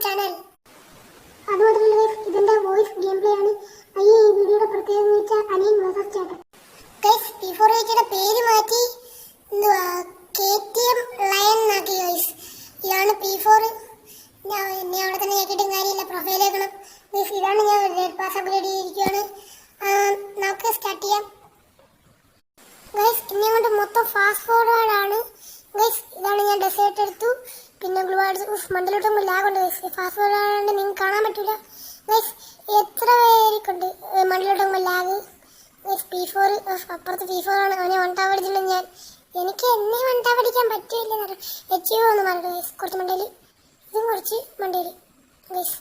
Channel. അതുമാത്രമല്ല ഇതിന്റെ voice game play ആണ്. ഈ വീഡിയോയുടെ പ്രത്യേകത എന്ന് വെച്ചാൽ അനിയൻ വേഴ്സസ് ചേട്ടൻ. ഗൈസ് P4Hയുടെ പേര് മാറ്റി KTM ലയൺ എന്നാക്കി ഗൈസ്. ഇതാണ് P4. എന്നെ അവിടെ തന്നെ ആക്കിയിട്ടും കാര്യമില്ല, പ്രൊഫൈൽ ആക്കണം ഗൈസ്. ഇതാണ് ഞാൻ റെഡ് പാസ് അപ്ഗ്രേഡ് ചെയ്തിരിക്കുകയാണ്. നമുക്ക് സ്റ്റാർട്ട് ചെയ്യാം ഗൈസ്. ഇനി കൊണ്ട് മൊത്തം ഫാസ്റ്റ് ഫോർവേഡ് ആണ് ഗൈസ്. ഇതാണ് ഞാൻ ഡെസേർട്ട് എടുത്തു, പിന്നെ ഗ്ലൂ അടിച്ചു. മണ്ടലോട്ടൊന്നും ലാഗ് ഉണ്ട് ഗൈസ്. ഫാസ്റ്റ് ഫോർവേഡ് ആയതുകൊണ്ട് നിങ്ങൾക്ക് കാണാൻ പറ്റില്ല ഗൈസ്. എത്ര പേർക്കുണ്ട് മണ്ടലോട്ടൊന്നും ലാഗ് ഗൈസ്. P4 അപ്പുറത്ത് P4 ആണ്. അവനെ വണ്ടാ പഠിച്ചിട്ടുണ്ട് ഞാൻ. എനിക്ക് എന്നെ വണ്ടാ പഠിക്കാൻ പറ്റില്ല. HU എന്ന് പറഞ്ഞു ഗൈസ്. കുറച്ച് മണ്ടയിൽ ഇതും കുറച്ച് മണ്ടയിൽ ഗൈസ്.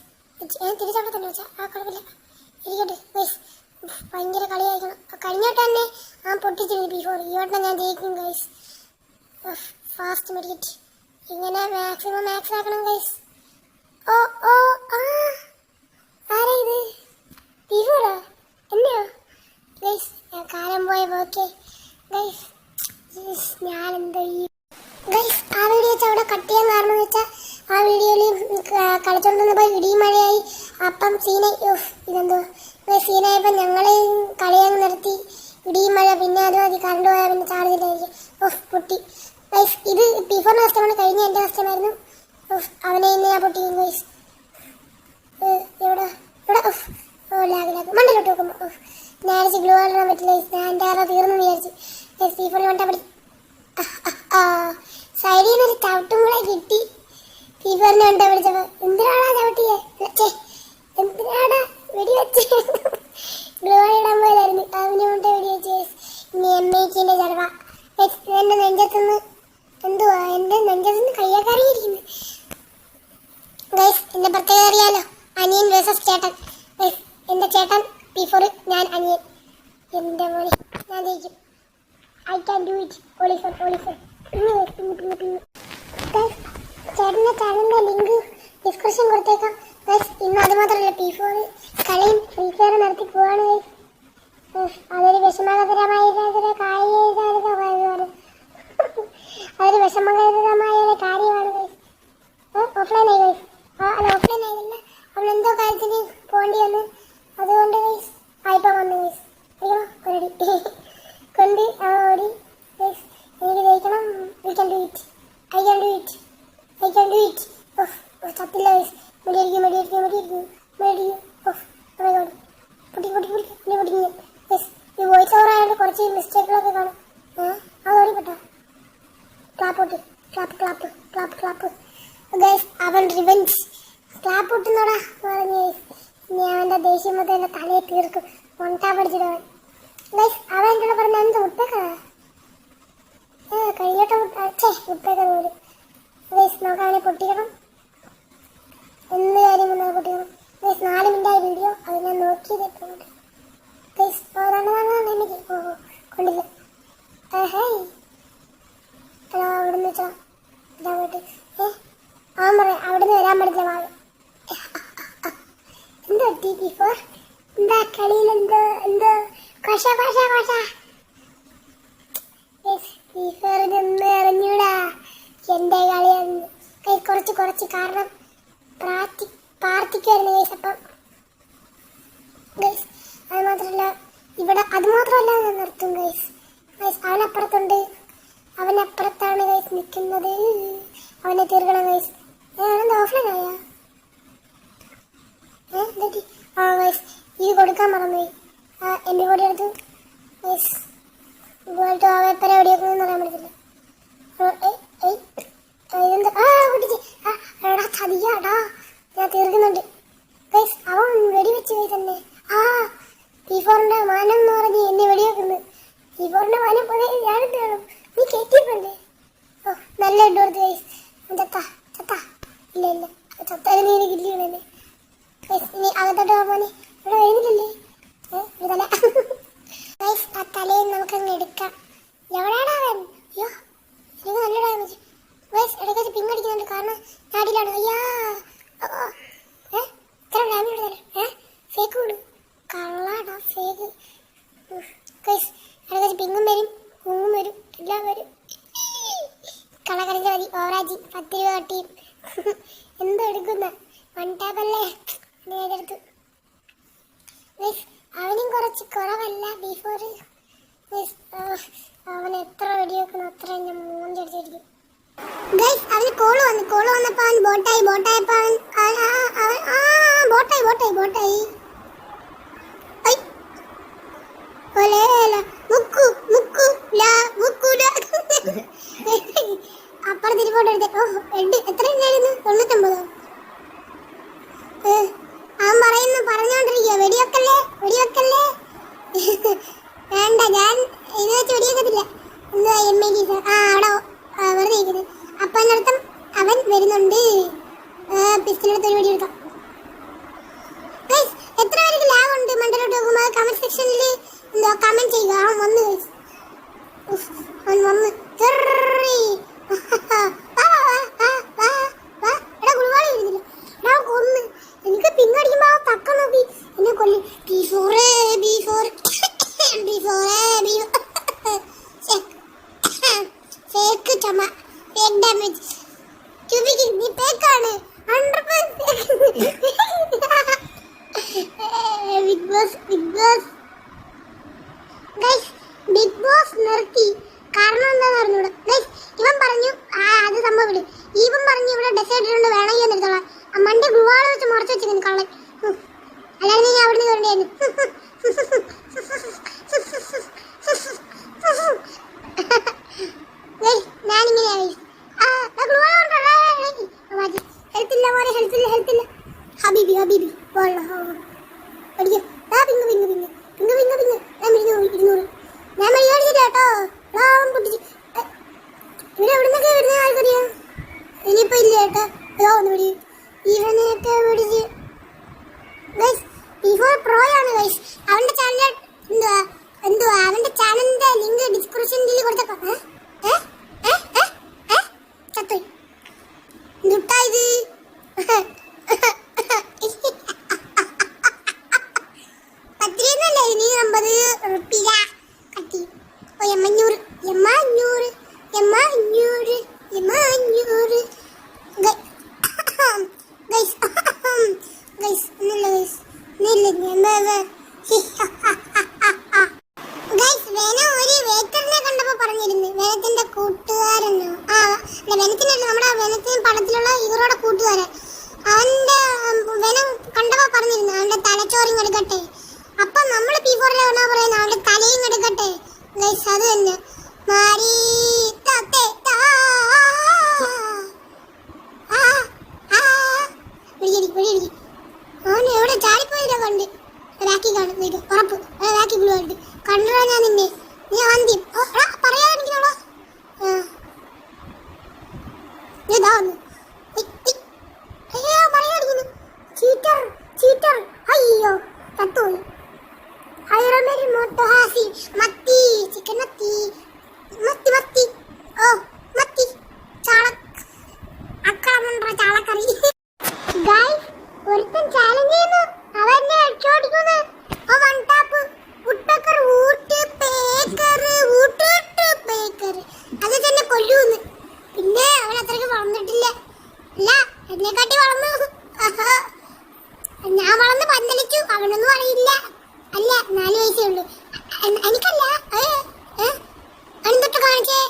ഞാൻ തിരിച്ചവിടെ തന്നെ വെച്ചാൽ ആ കുഴപ്പമില്ല, ഇരിക്കട്ടെ ഗൈസ്. ഭയങ്കര കളിയായിരിക്കണം. കഴിഞ്ഞോട്ട് തന്നെ ആ പൊട്ടിച്ചിരുന്നു P4. ഈ വട്ടം ഞാൻ ജയിക്കും ഗൈസ്. ഫാസ്റ്റ് മെഡിക്കറ്റ് ഇങ്ങനെ മാക്സിമം മാക്സ് ആക്കണം ഗൈസ്. ഓ ഓ ആ ആരാ ഇത്? P4 എന്നെയോ ഗൈസ്? കാലം പോയ ഓക്കെ ഗൈസ്. ഞാൻ എന്താ ഈ ഗൈസ് ആ വീഡിയോ വെച്ചാൽ അവിടെ കട്ട് ചെയ്യാൻ കാരണം എന്ന് വെച്ചാൽ ആ വീഡിയോയിൽ കളിച്ചോണ്ടിരുന്നപ്പോൾ ഇടിയും മഴയായി. അപ്പം സീനായി. ഇതെന്തോ സീനായപ്പോൾ ഞങ്ങൾ കളിയാൻ നിർത്തി. ഇടിയും മഴ, പിന്നെ അതും മതി കറണ്ട് പോയാൽ പിന്നെ ചാർജ് ഇല്ലായിരിക്കും. പൊട്ടി ഗൈസ്. ഇത് P4ന്റെ കസ്റ്റമാണ്, കഴിഞ്ഞ എൻ്റെ കസ്റ്റമായിരുന്നു. അവനെ ഇന്ന് ഞാൻ പൊട്ടിക്കും ഗൈസ്. എവിടെ എവിടെ ലാഗ് മണ്ടയിലോട്ട് നോക്കുമ്പോൾ ഞാൻ ഗ്ലൂ ഇടാൻ പറ്റില്ല. ഞാൻ എൻ്റെ ആരാ തീർന്നു വിചാരിച്ചു ഗൈസ്. P4 വണ്ടാ പടി. സൈഡിൽ നിന്നൊരു ചവിട്ടും കൂടെ കിട്ടി. P4നെ വണ്ടാ പിടിച്ചപ്പോൾ എന്തിനാടാ ചവിട്ടിയേ? എന്തിനാടാ വെടിവെച്ച്? ഗ്ലൂ ഇടാൻ പോയതായിരുന്നു. അവനെ കൊണ്ട് വെടിവെച്ച് ഗൈസ്. ഇനി MHന്റെ ചെലവ എൻ്റെ നെഞ്ചത്തുനിന്ന് എന്തുവാ, എൻ്റെ നെഞ്ചത്തുനിന്ന് കയ്യാക്കറിയിരിക്കുന്നു ഗൈസ്. എൻ്റെ പ്രത്യേകത അറിയാലോ, അനിയൻ വേഴ്സസ് ചേട്ടൻ ഗൈസ്. എൻ്റെ ചേട്ടൻ P4, ഞാൻ അനിയൻ. എൻ്റെ മോനെ ഞാൻ ജയിക്കും. I can do it. പോലീസർ പോലീസർ ഗൈസ്. ചേട്ടൻ്റെ ചാനലിൻ്റെ ലിങ്ക് ഡിസ്ക്രിപ്ഷൻ കൊടുത്തേക്കാം ഗൈസ്. ഇന്ന് അത് മാത്രമല്ല, P4 കളിയും ഫ്രീ ഫയർ നടത്തി പോവാണ് ഗൈസ്. അതൊരു വിഷമകരമായ അതൊരു വിഷമകരമായ കാര്യമാണ് ഗൈസ്. ഓഫ്ലൈനായി ഗൈസ്. അല്ല ഓഫ്ലൈൻ ആയതല്ല, അവളെന്തോ കാര്യത്തിന് പോകേണ്ടി വന്ന്, അതുകൊണ്ട് ഗൈസ് ആയിപ്പം വന്നു ഗൈസ്. അയ്യോ ഒരടി കൊണ്ട് ഓടി ഗൈസ്. എനിക്ക് ജയിക്കണം. I can do it. I can do it. I can do it. സത്തില്ല ഗൈസ്. മെടിയിരിക്കും മെടിയിരിക്കും മെടിയിരിക്കും മെടിയിരിക്കും. പൊട്ടി പൊട്ടി പൊട്ടി പിന്നെ പൊട്ടിക്കും ഗൈസ്. ഈ വോയിസ് ഓവർ ആയതുകൊണ്ട് കുറച്ച് മിസ്റ്റേക്കുകളൊക്കെ കാണും. അത് ഓടിപ്പെട്ടോ. ക്ലാപ്പ് പൊട്ടി. Clap clap clap clap guys. അവൻ റിവെഞ്ച് ക്ലാപ്പ് പൊട്ടുന്നോടാ പറഞ്ഞു ഗൈസ്. ഇനി അവൻ്റെ ദേഷ്യം മൊത്തം എൻ്റെ തലയെ തീർക്കും. മൊണ്ടാ പഠിച്ചിട്ടവൻ ഗൈസ്. അവൻ എന്നോട് പറഞ്ഞ എന്ത് ഉട്ടേക്കാ കഴിയോട്ടെ ഉട്ടേക്കാ പോലും ഗൈസ്. നോക്കാണെങ്കിൽ പൊട്ടിക്കണം. എന്ത് കാര്യം വന്നാൽ പൊട്ടിക്കണം ഗൈസ്. 4 മിനിറ്റായി വീഡിയോ. അത് ഞാൻ നോക്കിയത് എപ്പോഴുണ്ട് ഗൈസ്. എനിക്ക് കൊണ്ടില്ല. ഹേയ് ഹലോ, അവിടെ നിന്ന് വെച്ചാ ഇതാ പോയിട്ട് അവൻ പറയാം അവിടെ നിന്ന് വരാൻ പറ്റില്ല വാങ്ങ. എന്താ P4 എന്താ കളിയിൽ എന്തോ എന്തോ കൊശ കൊശ കൊശ P4 ഒന്ന് അറിഞ്ഞൂടാ എൻ്റെ കളിയായിരുന്നു ഗൈസ്. കുറച്ച് കുറച്ച് കാരണം പ്രാർത്ഥിക്കുമായിരുന്നു ഗൈസ്. അപ്പം ഗൈസ് അത് മാത്രമല്ല ഇവിടെ അത് മാത്രമല്ല ഞാൻ നിർത്തും ഗൈസ്. ഗൈസ് അവനപ്പുറത്തുണ്ട്, അവനപ്പുറത്താണ് ഗൈസ് നിൽക്കുന്നത്. അവനെ തീർക്കണം ഗൈസ്. അവനെന്താ ഓഫ്ലൈൻ ആയാ? ആ ഗൈസ് ഇത് കൊടുക്കാൻ മറന്നുപോയി. എൻ്റെ കൂടെ എടുത്തു ഗൈസ്. ഗോൾട്ട് അവപ്പര എവിടെ വെക്കുന്നതെന്ന് അറിയാൻ പറ്റത്തില്ല. ഇതെന്താ കുട്ടിച്ച് എടാ ചതിയാടാ. ഞാൻ തീർക്കുന്നുണ്ട് ഗൈസ്. അവൻ വെടിവെച്ച് പോയി തന്നെ. P4ന്റെ മാനം എന്ന് പറഞ്ഞ് എന്നെ വെടിവെക്കുന്നു. P4ന്റെ മാനം പോലെ ഞാനെന്ത് വേണം? നീ കേട്ടിപ്പല്ലേ? നല്ല ഇട്ട് കൊടുത്ത് ഗൈസ്. ചത്താ ചത്താ ഇല്ല ഇല്ല ചത്താലും നീ എനിക്ക് ഇല്ലേ ഗൈസ്. ഇനി അകത്തോട്ട് പോകാൻ ഇവിടെ വരുന്നില്ലല്ലേ ഒരു തല ഗൈസ്. ആ തലയിൽ നമുക്കങ്ങ് എടുക്കാം. എവിടെയാടാ അവൻ? അയ്യോ എനിക്ക് നല്ല ഡാമേജ് ഗൈസ്. ഇടയ്ക്ക് പിങ് അടിക്കുന്നുണ്ട് കാരണം നാടിലാണ്. അയ്യാ ഇത്ര ഡാമേജ് എടുത്താലേ ഫേക്ക് കൂട് കള്ളാടാ ഫേക്ക് ഗൈസ്. ഇടയ്ക്ക് പിങ്ങും വരും കുങ്ങും വരും എല്ലാം വരും. കള കളിച്ച മതി ഓവറാജി 10 രൂപ കട്ടിയും എന്തോ എടുക്കുന്ന വൺ ടാബല്ലേ നേരെടുത്തു. അവനും കുറച്ച് കുറവല്ല ബിഫോർ. അവൻ എത്ര വെടി വെക്കണം അത്ര ഞാൻ മൂഞ്ചടിച്ചിരിക്കും. ഗൈസ് അവന് കോള് വന്നപ്പോൾ അവൻ ബോട്ടായപ്പോൾ അവൻ ബോട്ടായി അപ്പുറം തിരിപ്പോട്ട് എടുത്തേ. എത്ര ഉണ്ടായിരുന്നു? 99. അവൻ പറഞ്ഞോണ്ടിരിക്കുക വെടിവെക്കല്ലേ വേണ്ട, ഞാൻ ഇത് വെച്ച് വെടിവെക്കത്തില്ല. എന്താ MAD അവിടെ വെറുതെ ഇരിക്കുന്നത്. അപ്പൊ അതിനർത്ഥം അവൻ വരുന്നുണ്ട്. പിസ്റ്റലെടുത്ത് ഒരു വെടി എടുക്കാം. എത്ര പേർക്ക് ലാഗ് ഉണ്ട് മണ്ടലോട്ട് നോക്കുമ്പോൾ കമന്റ് സെക്ഷനിൽ കമന്റ് ചെയ്യുക. അവൻ വന്നു എനിക്ക് പിങ്ങടിക്കുമ്പോ തക്ക നോക്കി എന്നെ കൊല്ലും. ഫേക്ക് ചുമ, ഫേക്ക് ഡാമേജ്. നീ ഫേക്കാണ് 100%. ബിഗ് ബോസ് നിർത്തി. കാരണം എന്താന്ന് പറഞ്ഞൂടെ ഗൈസ്? ഇവൻ പറഞ്ഞു അത് സംഭവം വിട്. ഇവൻ പറഞ്ഞു ഇവിടെ ഡെസേർട്ട് വേണമെങ്കിൽ നിർത്തോളാം. മണ്ട ഗുവാള വെച്ച് മുറച്ച് വെച്ചിരുന്നു കള്ളൻ. അല്ലാതെ ഞാൻ അവിടെ നിന്ന് വരണ്ടായിരുന്നു. ഞാനിങ്ങനെയാണ് ഹെൽത്തില്ല ഹബീബി ഞാൻ മേടിച്ചിട്ട് കേട്ടോ. ഇവിടെ എവിടുന്നൊക്കെ വരുന്ന ആൾക്കറിയാം. ഇനിയിപ്പോ ഇല്ല കേട്ടോ. ഒന്ന് പിടി ഇവനെയൊക്കെ പിടിച്ച്. ബിഫോർ പ്രോയാണ് ഗൈസ്. അവന്റെ ചാനൽ എന്തുവാ അവന്റെ ചാനലിന്റെ ലിങ്ക് ഡിസ്ക്രിപ്ഷനിൽ കൊടുത്തേക്കാം. ചത്തോയി ദുട്ടായത്. പത്തിരിന്നല്ലേ ഇനി 50 റുപ്പിക കട്ടി. 500 വേനത്തിന്റെ കൂട്ടുകാരനോ വെനത്തിനല്ല, നമ്മുടെ വെനത്തിന് പടത്തിലുള്ള ഇവരോടെ കൂട്ടുകാരൻ. അവന്റെ വെനം കണ്ടപ്പോ പറഞ്ഞിരുന്നു അവന്റെ തലച്ചോറും എടുക്കട്ടെ. അപ്പൊ നമ്മള് P4 പറയുന്നത് അവന്റെ തലയും എടുക്കട്ടെ. അത് തന്നെ അവൻ എവിടെ ചാടിപ്പോയില്ല. കണ്ട് രാഖി കാണും ഉറപ്പ്. രാഖി ബ്ലൂ ആയിട്ട് കണ്ടോ ഞാൻ നിന്നെ. നീ അന്ത്യം പറയാതിരിക്കണോളോ. പറയാതിരിക്കുന്നു. ചീറ്റർ അയ്യോ തട്ടുപോയി. മത്തി ചിക്കൻ മത്തി ചാളക്കറി. ഒരുത്തൻ ചാലഞ്ച് ചെയ്യുന്നു. അവനെ അടിച്ചോടിക്കുന്നു. അത് തന്നെ കൊല്ലൂന്ന്. പിന്നെ അവൻ അത്രയ്ക്ക് വളർന്നിട്ടില്ല. അല്ല എന്നെക്കാട്ടി വളർന്നു. ഞാൻ വളർന്ന് പന്തലിച്ചു. അവനൊന്നും അറിയില്ല. അല്ല 4 വയസ്സേ ഉള്ളൂ. എനിക്കല്ല എന്തൊട്ട് കാണിച്ചേ.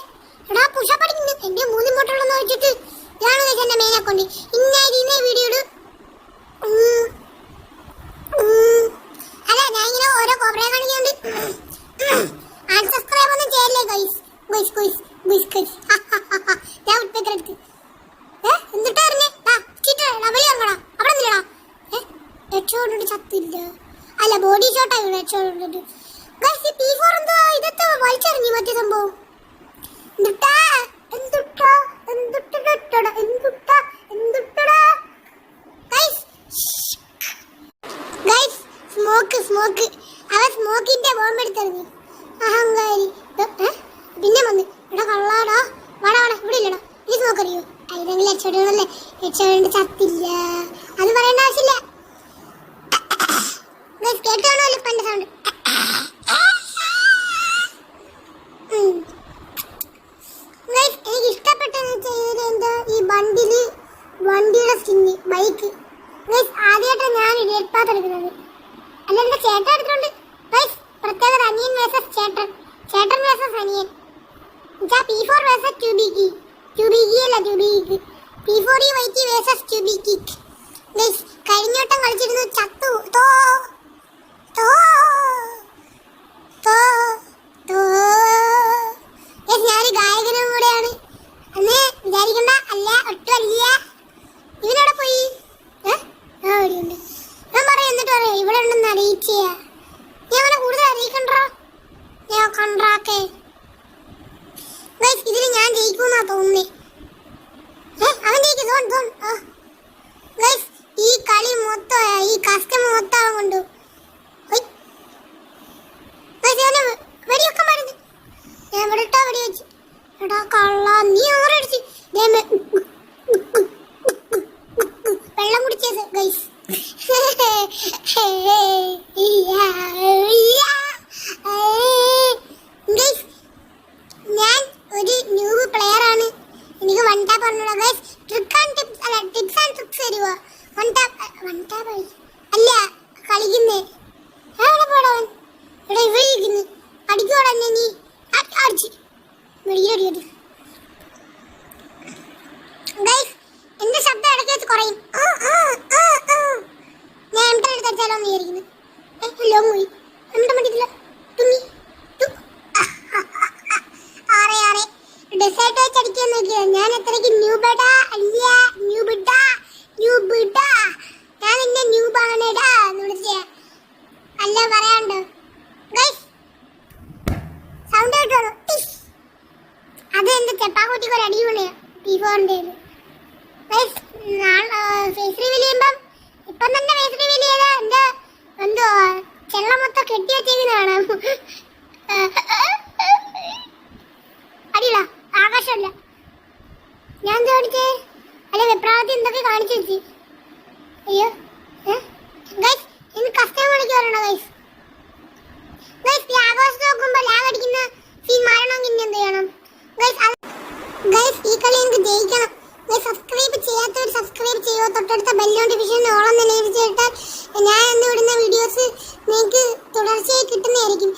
എടാ പുഷ പഠിക്കുന്നു. എന്റെ 3 മുട്ടുള്ളെന്ന് വെച്ചിട്ട് ഇതാണ് എന്റെ മെയിൻ അക്കൗണ്ട്. ഇന്ന വീഡിയോ ഇടും. അല്ല ഞാൻ ഇങ്ങനെ ഓരോ കോബ്രയെ കാണിക്കുന്നുണ്ട്. അൺസബ്സ്ക്രൈബ് ഒന്നും ചെയ്യല്ലേ ഗൈസ്. ഞാൻ ഉൾപ്പെട്ട് എന്തിട്ടാ അറിഞ്ഞേ അവിടെ നില്ലടാ. ഹെഡ്ഷോട്ട് ചത്തില്ല. അല്ല ബോഡി ഷോട്ടാണ് ഹെഡ്ഷോട്ട്. P4 എന്തുവാ ഇതൊക്കെ വലിച്ചെറിഞ്ഞു മറ്റേ സംഭവം. സ്മോക്ക് അവൻ സ്മോക്കിന്റെ ബോംബ് എടുത്തെറിഞ്ഞു. അഹങ്കാരി. പിന്നെ വന്ന് ഇവിടെ കള്ളാടാ വാടാ ഇവിടെ ഇല്ലടാ. ഈ സ്മോക്ക് അറിയോ? അതിനെങ്കിലും ഹെഡ്ഷോട്ടുകളല്ലേ. ഹെഡ്ഷോട്ട് ചത്തില്ല. അത് പറയേണ്ട ആവശ്യമില്ല. കേട്ടാണല്ലോ പണ്ട് സൗണ്ട്. എനിക്ക് ഇഷ്ടപ്പെട്ടെന്ന് വെച്ചാൽ എന്താ ഈ വണ്ടിയുടെ സ്കിന്ന് ബൈക്ക് ട്യൂബിക്കി അല്ല ട്യൂബിക്ക്. P4 വൈറ്റി versus ട്യൂബിക്കി. ഗയ്സ് കഴിഞ്ഞോട്ടം കളിച്ചിരുന്നു ചത്തു. തോ തോ തോ തോ. ഗയ്സ് ഞാനൊരു ഗായകനും കൂടെയാണ്. അന്ന് വിചാരിക്കണ്ട. അല്ല ഒട്ടും അല്ല. ഇവനവിടെ പോയി. ഇവിടെയുണ്ട്. ഞാൻ പറയാം എന്നിട്ട് പറയാം ഇവിടെ ഉണ്ടെന്ന് അറിയിച്ചേ. ഞാൻ അവനെ കൂടുതൽ അറിയിക്കണ്ടോ? ഞാൻ കണ്ടാക്കേ. ഗയ്സ് ഇതിൽ ഞാൻ ജയിക്കുമെന്നാ തോന്നുന്നേ. അവൻ ജയിക്കും. ഗയ്സ് ഈ കളി മൊത്തം ഈ കസ്റ്റമർ മൊത്തം അവൻ കൊണ്ടു. വെടിയൊക്കെ മരുന്ന് ഞാൻ ഇവിടെ ഇട്ടാ വെടി വെച്ചു. എടാ കള്ള നീ ആറടിച്ച് വെള്ളം കുടിച്ചത് ഗയ്സ്. ഞാൻ ഒരു ന്യൂ പ്ലെയർ ആണ്. എനിക്ക് വൺ ടാപ്പ് പറഞ്ഞോളൂ ഗയ്സ്. ടിപ്സ് ആൻഡ് ട്രിക്സ് തരുവോ? വൺ ടാപ്പ് അല്ല കളിക്കുന്നേ. എവിടെ പോടവൻ? ഇവിടെ ഇവിടെ ഇരിക്കുന്നു. അടിക്കോടെ നീ അടിച്ച് മെഡിക്കൽ ഗയ്സ്. എന്റെ ശബ്ദം ഇടയ്ക്ക് വെച്ച് കുറയും. ഞാൻ എംടെ എടുത്ത് അടിച്ചാലോ എന്ന് വിചാരിക്കുന്നു. ലോങ് പോയി എംടെ മടിക്കില്ല. തുങ്ങി ആറേ ഡെസേർട്ട് വെച്ച് അടിക്കാൻ നോക്കിയത്. ഞാൻ എത്രയ്ക്ക് ന്യൂബഡ അല്ല ന്യൂബിഡ ഞാൻ നിന്നെ ന്യൂബാണേടാ എന്ന് വിളിച്ച അല്ല പറയാണ്ടോ ഗയ്സ്. സൗണ്ട് കേട്ടോളൂ. അത് എന്റെ ചെപ്പാക്കുട്ടിക്ക് ഒരു അടിപൊളിയാ. P4 ഫേസ് റിവീൽ ചെയ്യുമ്പം ഇപ്പം തന്നെ ഫേസ് റിവീൽ ചെയ്ത എന്റെ എന്തോ ചെള്ള മൊത്തം കെട്ടി വെച്ചേക്കുന്നതാണ്. അടിയില്ല ആകാശമല്ല. ഞാൻ ചോദിച്ചേ അല്ല വെപ്രാവത്തി എന്തൊക്കെ കാണിച്ചു വെച്ച്. അയ്യോ ഗയ്സ് ഇന്ന് കസ്റ്റമർ വിളിക്ക് പറയണോ ഗയ്സ്. ഗയ്സ് ഈ ആകാശത്ത് നോക്കുമ്പോൾ ലാഗ് അടിക്കുന്ന സീൻ മാറണമെങ്കിൽ ഇനി എന്ത് ചെയ്യണം ഗയ്സ്? ഈ കളി എനിക്ക് ജയിക്കണം. സബ്സ്ക്രൈബ് ചെയ്യാത്തവർ സബ്സ്ക്രൈബ് ചെയ്യുക. തൊട്ടടുത്ത ബെൽ നോട്ടിഫിക്കേഷൻ ഓളം നിലവിളിച്ചിട്ടാൽ ഞാൻ ഇന്ന് വിടുന്ന വീഡിയോസ് നിങ്ങൾക്ക് തുടർച്ചയായി കിട്ടുന്നതായിരിക്കും.